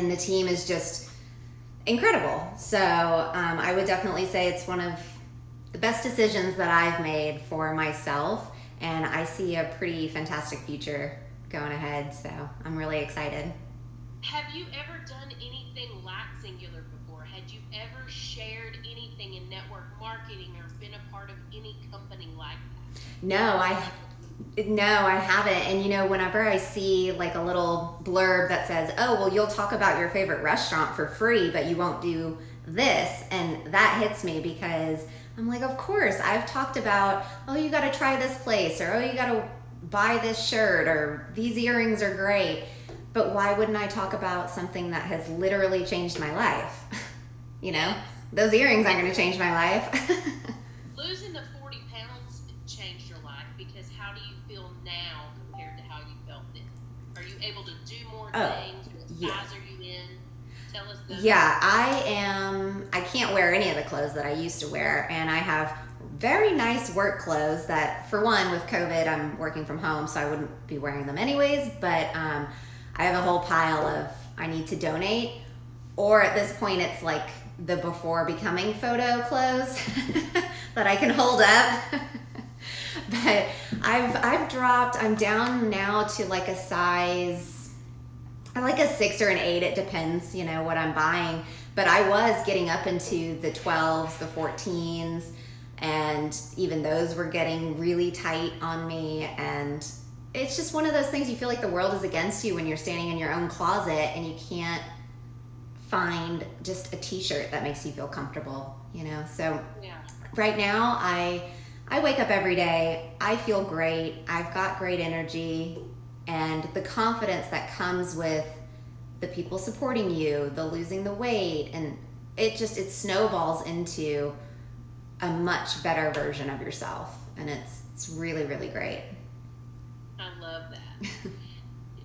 and the team is just incredible. So I would definitely say it's one of the best decisions that I've made for myself, and I see a pretty fantastic future going ahead. So I'm really excited. Have you ever done anything like Singular before? Had you ever shared anything in network marketing or been a part of any company like that? No, I haven't. And whenever I see like a little blurb that says, "Oh, well, you'll talk about your favorite restaurant for free, but you won't do this," and that hits me because I'm like, of course, I've talked about, "Oh, you got to try this place," or "Oh, you got to buy this shirt," or "These earrings are great." But why wouldn't I talk about something that has literally changed my life? you know, Yes. those earrings aren't going to change my life. Losing the 40 pounds changed your life because how do you feel now compared to how you felt then? Are you able to do more oh, things? What yeah. size are you in? Tell us those. Yeah, I am. I can't wear any of the clothes that I used to wear, and I have very nice work clothes that, for one, with COVID, I'm working from home, so I wouldn't be wearing them anyways. But I have a whole pile of I need to donate, or at this point, it's like the before becoming photo clothes that I can hold up. but I've dropped. I'm down now to like a size. I like a 6 or an 8. It depends, what I'm buying. But I was getting up into the 12s, the 14s, and even those were getting really tight on me. And it's just one of those things, you feel like the world is against you when you're standing in your own closet and you can't find just a t-shirt that makes you feel comfortable. So Yeah. right now, I wake up every day. I feel great. I've got great energy, and the confidence that comes with the people supporting you, the losing the weight, and it snowballs into a much better version of yourself, and it's really, really great. I love that.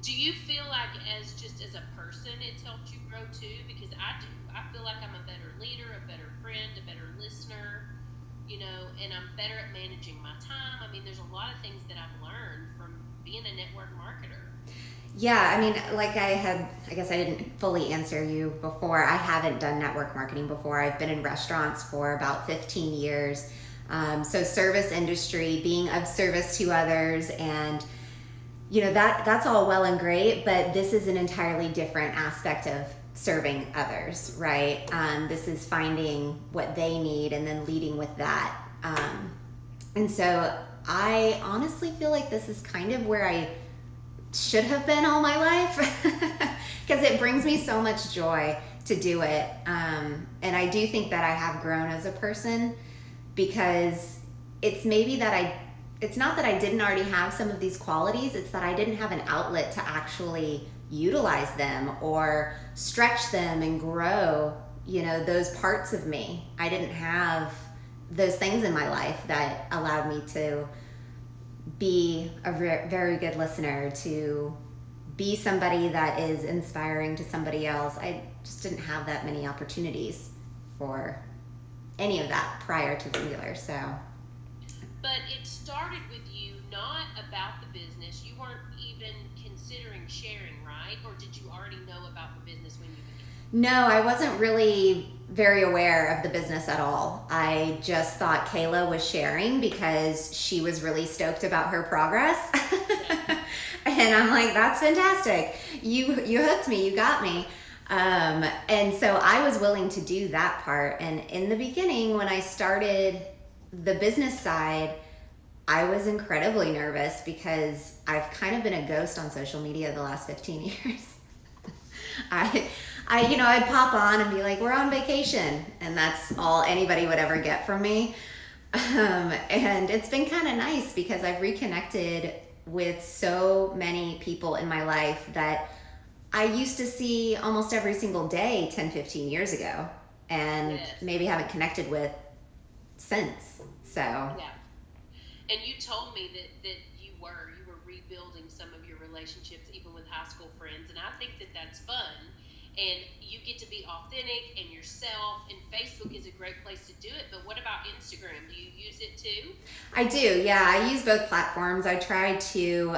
Do you feel like as a person it's helped you grow too? Because I do. I feel like I'm a better leader, a better friend, a better listener, and I'm better at managing my time. I mean, there's a lot of things that I've learned from being a network marketer. Yeah, I mean, like I guess I didn't fully answer you before. I haven't done network marketing before. I've been in restaurants for about 15 years. So service industry, being of service to others, and that's all well and great, but this is an entirely different aspect of serving others, right? This is finding what they need and then leading with that. And so I honestly feel like this is kind of where I should have been all my life because it brings me so much joy to do it. And I do think that I have grown as a person because it's not that I didn't already have some of these qualities, it's that I didn't have an outlet to actually utilize them or stretch them and grow, those parts of me. I didn't have those things in my life that allowed me to be a very good listener, to be somebody that is inspiring to somebody else. I just didn't have that many opportunities for any of that prior to Singular. So But it started with you not about the business. You weren't even considering sharing, right? Or did you already know about the business when you began? no, I wasn't really very aware of the business at all. I just thought Kayla was sharing because she was really stoked about her progress. Yeah. And I'm like, that's fantastic. You hooked me, you got me. And so I was willing to do that part. And in the beginning, when I started the business side, I was incredibly nervous because I've kind of been a ghost on social media the last 15 years. I, I'd pop on and be like, "We're on vacation," and that's all anybody would ever get from me. And it's been kind of nice because I've reconnected with so many people in my life that I used to see almost every single day 10, 15 years ago, and Yes. maybe haven't connected with since. So, Yeah. And you told me that you were rebuilding some of your relationships even with high school friends, and I think that that's fun. And you get to be authentic and yourself, and Facebook is a great place to do it. But what about Instagram? Do you use it too? I do, yeah. I use both platforms. I try to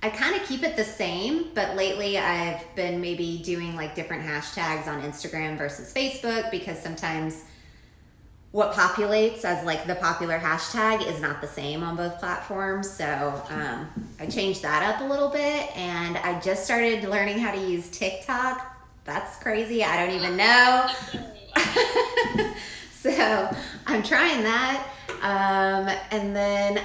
I kind of keep it the same, but lately I've been maybe doing like different hashtags on Instagram versus Facebook, because sometimes what populates as like the popular hashtag is not the same on both platforms. So I changed that up a little bit, and I just started learning how to use TikTok. That's crazy. I don't even know. So I'm trying that. And then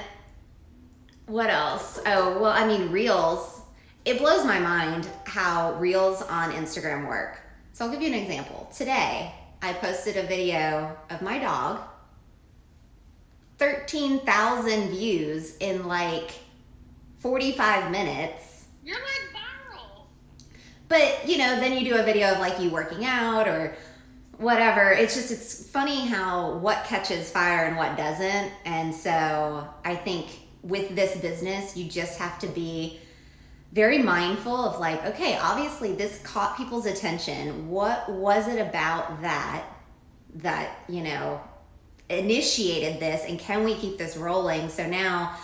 what else? Oh, well, I mean, Reels. It blows my mind how Reels on Instagram work. So I'll give you an example. Today, I posted a video of my dog, 13,000 views in like 45 minutes. You're like viral. But, you know, then you do a video of like you working out or whatever. It's funny how what catches fire and what doesn't. And so I think with this business, you just have to be very mindful of like, okay, obviously this caught people's attention. What was it about that, you know, initiated this, and can we keep this rolling? So now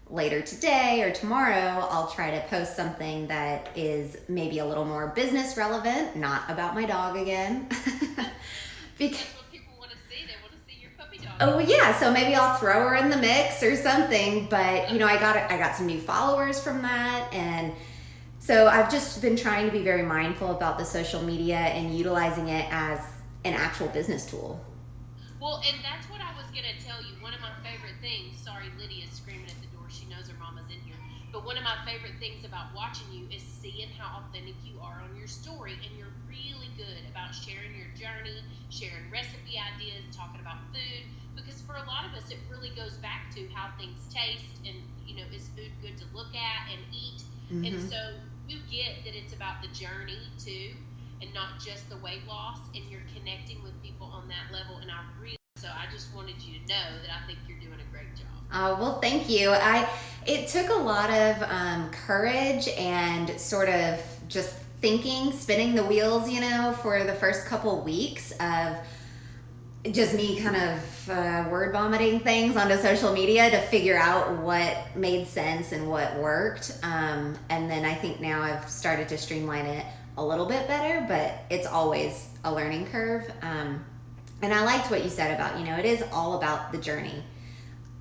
later today or tomorrow, I'll try to post something that is maybe a little more business relevant, not about my dog again. Because that's what people want to see. They want to see your puppy dog. Oh yeah, so maybe I'll throw her in the mix or something. But you know, I got some new followers from that, and so I've just been trying to be very mindful about the social media and utilizing it as an actual business tool. Well, and that's what I was going to tell you. One of my favorite things, sorry, Lydia's screaming at the door. She knows her mama's in here. But one of my favorite things about watching you is seeing how authentic you are on your story. And you're really good about sharing your journey, sharing recipe ideas, talking about food. Because for a lot of us, it really goes back to how things taste and, you know, is food good to look at and eat? Mm-hmm. And so you get that it's about the journey too, and not just the weight loss, and you're connecting with people on that level. And I just wanted you to know that I think you're doing a great job. Oh, well, thank you. It took a lot of courage and sort of just thinking, spinning the wheels, you know, for the first couple weeks of just me kind of word vomiting things onto social media to figure out what made sense and what worked. And then I think now I've started to streamline it a little bit better, but it's always a learning curve. And I liked what you said about, you know, it is all about the journey.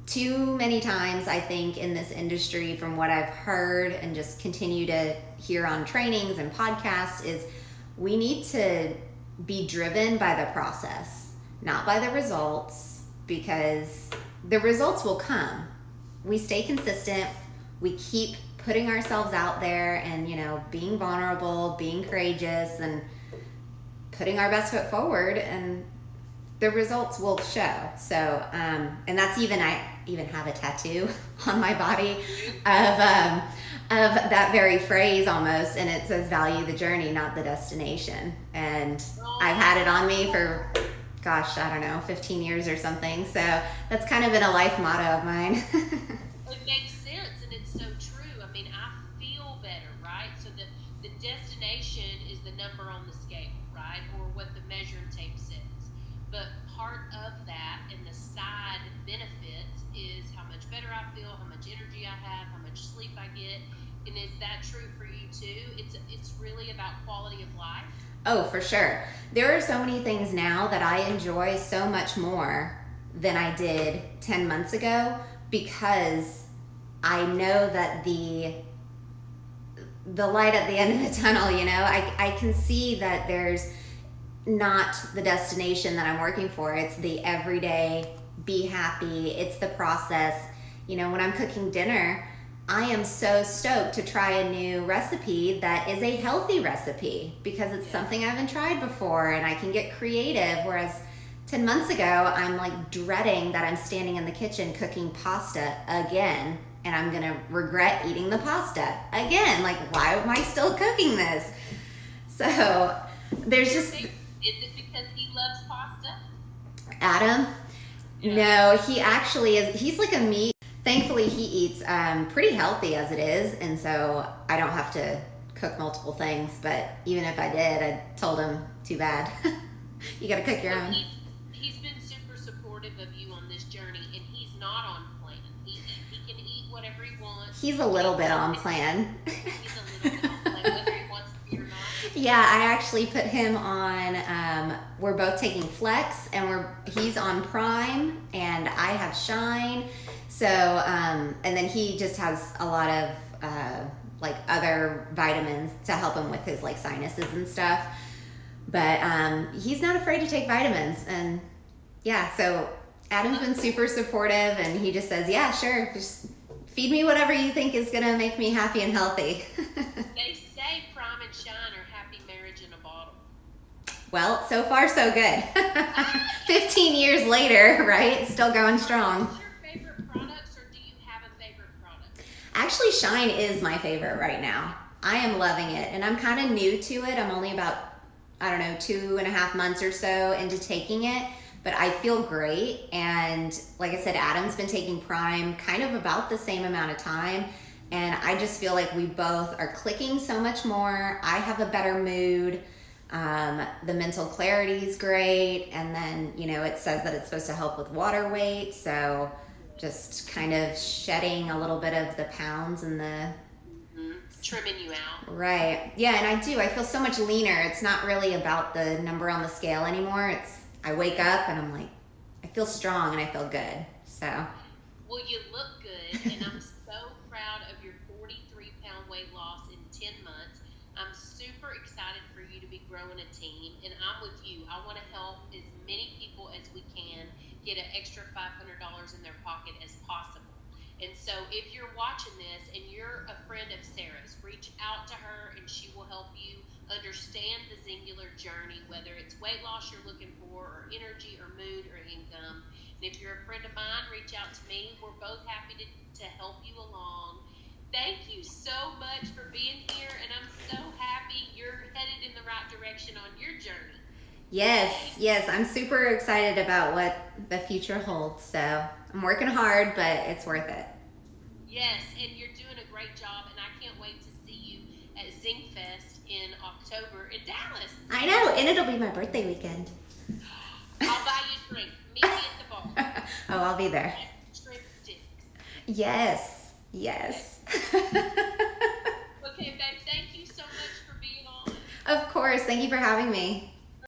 Too many times, I think, in this industry, from what I've heard and just continue to hear on trainings and podcasts, is we need to be driven by the process, not by the results, because the results will come. We stay consistent. We keep putting ourselves out there and, you know, being vulnerable, being courageous, and putting our best foot forward, and the results will show. So, and that's I even have a tattoo on my body of that very phrase almost, and it says value the journey, not the destination. And I've had it on me for, gosh, I don't know, 15 years or something. So that's kind of been a life motto of mine. It makes sense, and it's so true. I mean, I feel better, right? So the destination is the number on the scale, right? Or what the measuring tape says. But part of that and the side benefits is how much better I feel, how much energy I have, how much sleep I get. And is that true for you too? It's really about quality of life. Oh, for sure. There are so many things now that I enjoy so much more than I did 10 months ago, because I know that the light at the end of the tunnel, you know, I can see that there's not the destination that I'm working for. It's the everyday, be happy. It's the process. You know, when I'm cooking dinner, I am so stoked to try a new recipe that is a healthy recipe, because it's something I haven't tried before and I can get creative. Whereas 10 months ago, I'm like dreading that I'm standing in the kitchen cooking pasta again, and I'm gonna regret eating the pasta again. Like, why am I still cooking this? So there's just... Is it because he loves pasta? Adam? Yeah. No, he actually is. He's like a meat. Thankfully, he eats pretty healthy as it is, and so I don't have to cook multiple things. But even if I did, I told him, too bad. You got to cook your own. He's been super supportive of you on this journey, and he's not on plan. He can eat whatever he wants. He's a little bit on plan. He's a little bit on plan, whether he wants to be or not. Yeah, I actually put him on. We're both taking Flex, and he's on Prime, and I have Shine. So, and then he just has a lot of like other vitamins to help him with his like sinuses and stuff. But he's not afraid to take vitamins, and yeah. So Adam's been super supportive, and he just says, "Yeah, sure, just feed me whatever you think is gonna make me happy and healthy." They say Prime and Shine are happy marriage in a bottle. Well, so far so good. 15 years later, right? Still going strong. What's your favorite products, or do you have a favorite product? Actually, Shine is my favorite right now. I am loving it, and I'm kind of new to it. I'm only about, I don't know, 2.5 months or so into taking it, but I feel great. And like I said, Adam's been taking Prime kind of about the same amount of time, and I just feel like we both are clicking so much more. I have a better mood. The mental clarity is great, and then it says that it's supposed to help with water weight, so just kind of shedding a little bit of the pounds and the Trimming you out. right. Yeah, and I feel so much leaner. It's not really about the number on the scale anymore. I wake up and I'm like, I feel strong and I feel good. So Well, you look good, and I'm so proud of your 43-pound weight loss in 10 months. I'm super excited for you to be growing a team, and I'm with you. I want to help as many people as we can get an extra $500 in their pocket as possible. And so if you're watching this and you're a friend of Sarah's, reach out to her and she will help you understand the Zingular journey, whether it's weight loss you're looking for, or energy, or mood, or income. And if you're a friend of mine, reach out to me. We're both happy to help you along. Thank you so much for being here, and I'm so happy you're headed in the right direction on your journey. yes, I'm super excited about what the future holds. So I'm working hard, but it's worth it. Yes, and you're doing a great job, and I can't wait to see you at ZingFest in October in Dallas. I know, and it'll be my birthday weekend. I'll buy you a drink. Meet me at the bar. Oh, I'll be there. Shrimp sticks. Yes. Okay, babe, thank you so much for being on. Of course. Thank you for having me.